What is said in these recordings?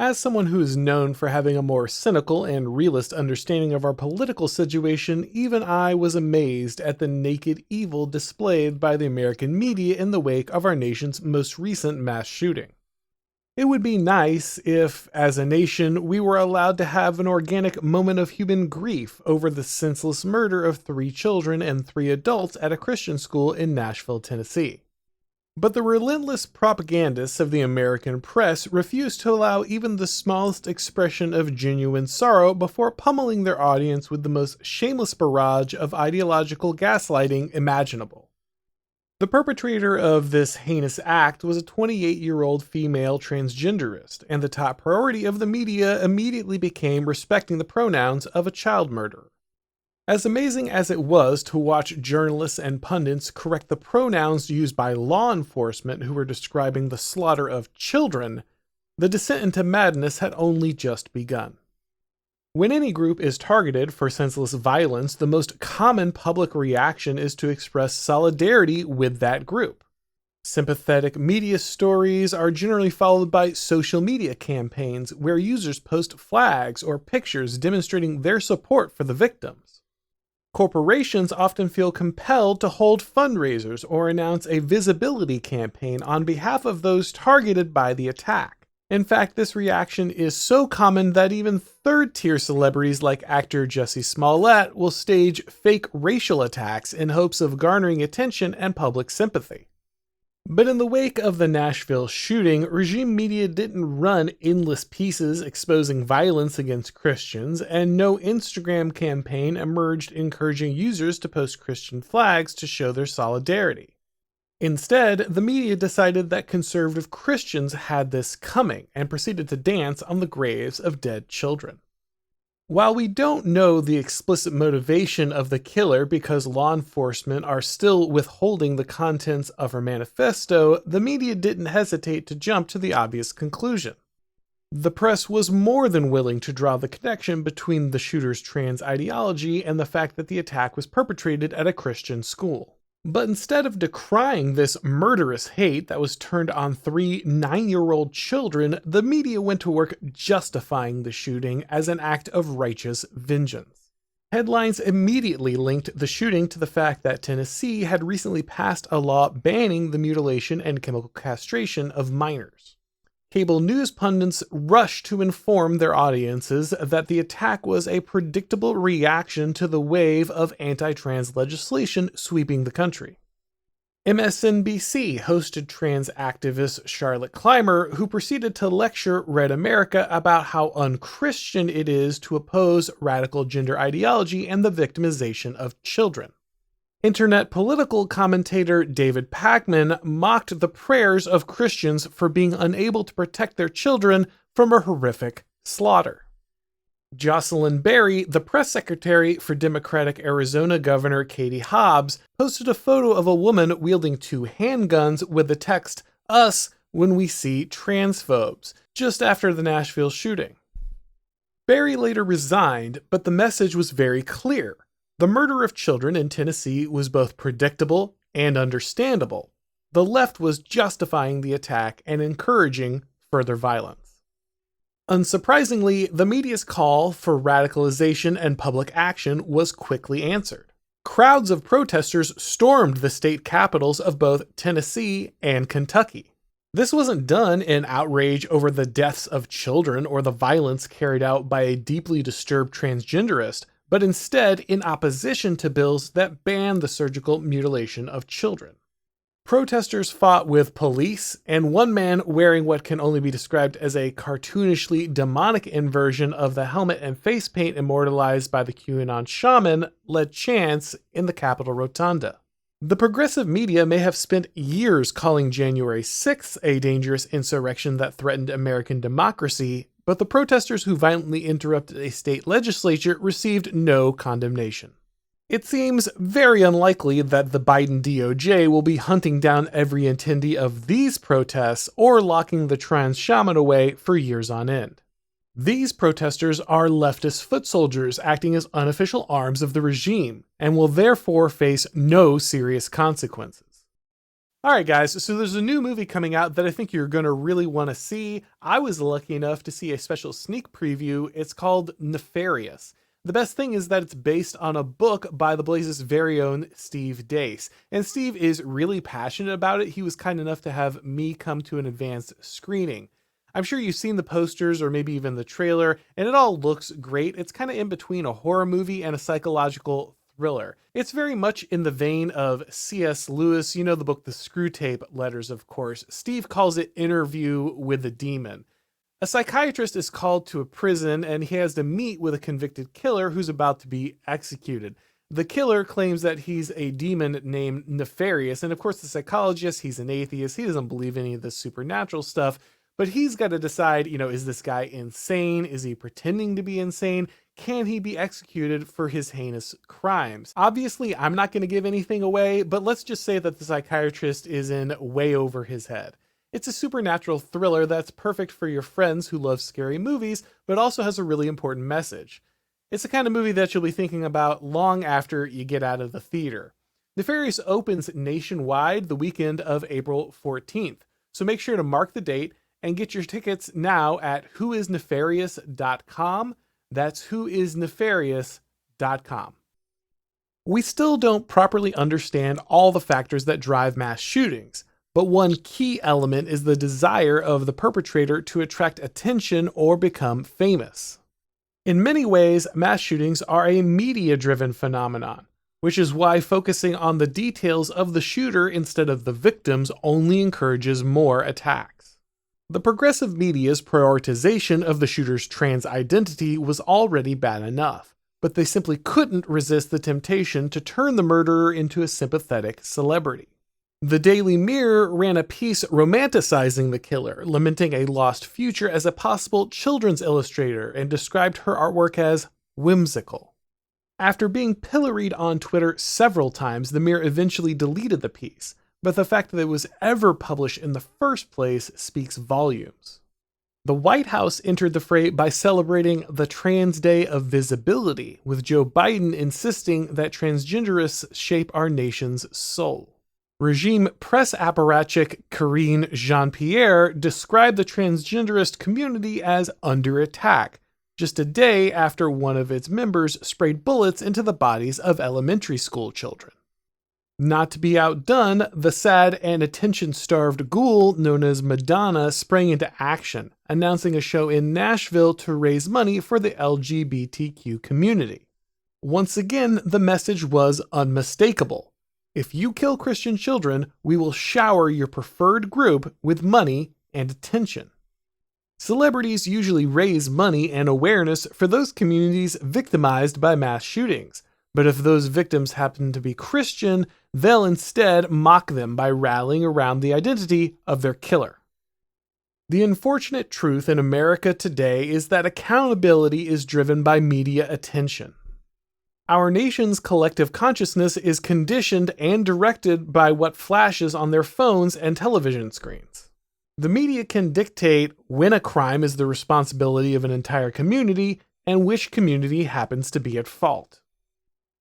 as someone who is known for having a more cynical and realist understanding of our political situation, even I was amazed at the naked evil displayed by the American media in the wake of our nation's most recent mass shooting. It would be nice if, as a nation, we were allowed to have an organic moment of human grief over the senseless murder of 3 children and 3 adults at a Christian school in Nashville, Tennessee. But the relentless propagandists of the American press refuse to allow even the smallest expression of genuine sorrow before pummeling their audience with the most shameless barrage of ideological gaslighting imaginable. The perpetrator of this heinous act was a 28-year-old female transgenderist, and the top priority of the media immediately became respecting the pronouns of a child murderer. As amazing as it was to watch journalists and pundits correct the pronouns used by law enforcement who were describing the slaughter of children, the descent into madness had only just begun. When any group is targeted for senseless violence, the most common public reaction is to express solidarity with that group. Sympathetic media stories are generally followed by social media campaigns where users post flags or pictures demonstrating their support for the victims. Corporations often feel compelled to hold fundraisers or announce a visibility campaign on behalf of those targeted by the attack. In fact, this reaction is so common that even third-tier celebrities like actor Jussie Smollett will stage fake racial attacks in hopes of garnering attention and public sympathy. But in the wake of the Nashville shooting, regime media didn't run endless pieces exposing violence against Christians, and no Instagram campaign emerged encouraging users to post Christian flags to show their solidarity. Instead, the media decided that conservative Christians had this coming and proceeded to dance on the graves of dead children. While we don't know the explicit motivation of the killer because law enforcement are still withholding the contents of her manifesto, the media didn't hesitate to jump to the obvious conclusion. The press was more than willing to draw the connection between the shooter's trans ideology and the fact that the attack was perpetrated at a Christian school. But instead of decrying this murderous hate that was turned on 3 9-year-old children, the media went to work justifying the shooting as an act of righteous vengeance. Headlines immediately linked the shooting to the fact that Tennessee had recently passed a law banning the mutilation and chemical castration of minors. Cable news pundits rushed to inform their audiences that the attack was a predictable reaction to the wave of anti-trans legislation sweeping the country. MSNBC hosted trans activist Charlotte Clymer, who proceeded to lecture Red America about how unchristian it is to oppose radical gender ideology and the victimization of children. Internet political commentator David Pakman mocked the prayers of Christians for being unable to protect their children from a horrific slaughter. Jocelyn Berry, the press secretary for Democratic Arizona Governor Katie Hobbs, posted a photo of a woman wielding 2 handguns with the text, "Us when we see transphobes," just after the Nashville shooting. Berry later resigned, but the message was very clear. The murder of children in Tennessee was both predictable and understandable. The left was justifying the attack and encouraging further violence. Unsurprisingly, the media's call for radicalization and public action was quickly answered. Crowds of protesters stormed the state capitals of both Tennessee and Kentucky. This wasn't done in outrage over the deaths of children or the violence carried out by a deeply disturbed transgenderist, but instead in opposition to bills that ban the surgical mutilation of children. Protesters fought with police, and one man wearing what can only be described as a cartoonishly demonic inversion of the helmet and face paint immortalized by the QAnon shaman led chants in the Capitol Rotunda. The progressive media may have spent years calling January 6th a dangerous insurrection that threatened American democracy, but the protesters who violently interrupted a state legislature received no condemnation. It seems very unlikely that the Biden DOJ will be hunting down every attendee of these protests or locking the trans shaman away for years on end. These protesters are leftist foot soldiers acting as unofficial arms of the regime and will therefore face no serious consequences. Alright guys, so there's a new movie coming out that I think you're gonna really want to see. I was lucky enough to see a special sneak preview. It's called Nefarious. The best thing is that it's based on a book by the Blaze's very own Steve Dace. And Steve is really passionate about it. He was kind enough to have me come to an advanced screening. I'm sure you've seen the posters or maybe even the trailer, and it all looks great. It's kind of in between a horror movie and a psychological thriller. It's very much in the vein of C.S. Lewis, you know the book The Screwtape Letters, of course. Steve calls it Interview with the Demon. A psychiatrist is called to a prison and he has to meet with a convicted killer who's about to be executed. The killer claims that he's a demon named Nefarious, and of course the psychologist, he's an atheist, he doesn't believe any of this supernatural stuff, but he's got to decide, is this guy insane? Is he pretending to be insane? Can he be executed for his heinous crimes? Obviously, I'm not going to give anything away, but let's just say that the psychiatrist is in way over his head. It's a supernatural thriller that's perfect for your friends who love scary movies, but also has a really important message. It's the kind of movie that you'll be thinking about long after you get out of the theater. Nefarious opens nationwide the weekend of April 14th, so make sure to mark the date and get your tickets now at whoisnefarious.com. That's whoisnefarious.com. We still don't properly understand all the factors that drive mass shootings, but one key element is the desire of the perpetrator to attract attention or become famous. In many ways, mass shootings are a media-driven phenomenon, which is why focusing on the details of the shooter instead of the victims only encourages more attacks. The progressive media's prioritization of the shooter's trans identity was already bad enough, but they simply couldn't resist the temptation to turn the murderer into a sympathetic celebrity. The Daily Mirror ran a piece romanticizing the killer, lamenting a lost future as a possible children's illustrator, and described her artwork as whimsical. After being pilloried on Twitter several times, the Mirror eventually deleted the piece, but the fact that it was ever published in the first place speaks volumes. The White House entered the fray by celebrating the Trans Day of Visibility, with Joe Biden insisting that transgenderists shape our nation's soul. Regime press apparatchik Karine Jean-Pierre described the transgenderist community as under attack, just a day after one of its members sprayed bullets into the bodies of elementary school children. Not to be outdone, the sad and attention-starved ghoul known as Madonna sprang into action, announcing a show in Nashville to raise money for the LGBTQ community. Once again, the message was unmistakable. If you kill Christian children, we will shower your preferred group with money and attention. Celebrities usually raise money and awareness for those communities victimized by mass shootings. But if those victims happen to be Christian, they'll instead mock them by rallying around the identity of their killer. The unfortunate truth in America today is that accountability is driven by media attention. Our nation's collective consciousness is conditioned and directed by what flashes on their phones and television screens. The media can dictate when a crime is the responsibility of an entire community and which community happens to be at fault.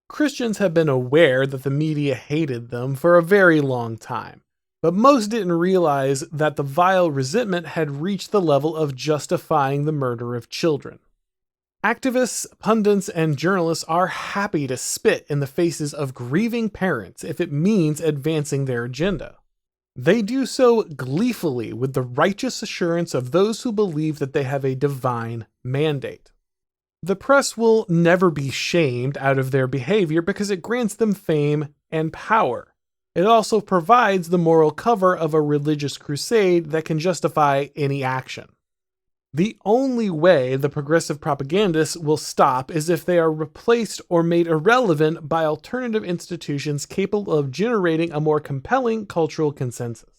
Christians have been aware that the media hated them for a very long time, but most didn't realize that the vile resentment had reached the level of justifying the murder of children. Activists, pundits, and journalists are happy to spit in the faces of grieving parents if it means advancing their agenda. They do so gleefully with the righteous assurance of those who believe that they have a divine mandate. The press will never be shamed out of their behavior because it grants them fame and power. It also provides the moral cover of a religious crusade that can justify any action. The only way the progressive propagandists will stop is if they are replaced or made irrelevant by alternative institutions capable of generating a more compelling cultural consensus.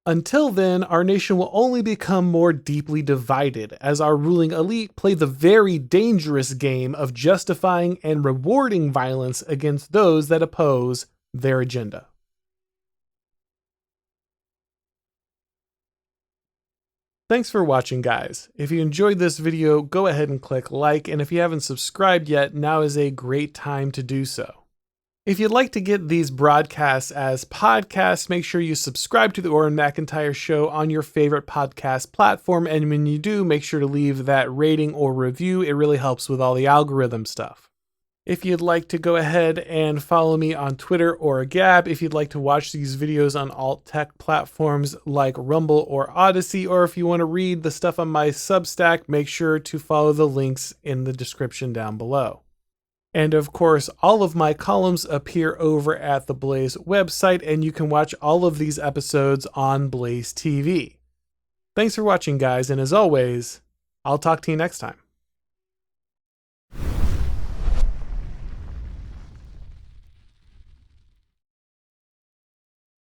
Until then, our nation will only become more deeply divided as our ruling elite play the very dangerous game of justifying and rewarding violence against those that oppose their agenda. Thanks for watching, guys. If you enjoyed this video, go ahead and click like, and if you haven't subscribed yet, now is a great time to do so. If you'd like to get these broadcasts as podcasts, make sure you subscribe to the Auron MacIntyre Show on your favorite podcast platform, and when you do, make sure to leave that rating or review. It really helps with all the algorithm stuff. If you'd like to go ahead and follow me on Twitter or Gab, if you'd like to watch these videos on alt tech platforms like Rumble or Odyssey, or if you want to read the stuff on my Substack, make sure to follow the links in the description down below. And of course, all of my columns appear over at the Blaze website, and you can watch all of these episodes on Blaze TV. Thanks for watching, guys, and as always, I'll talk to you next time.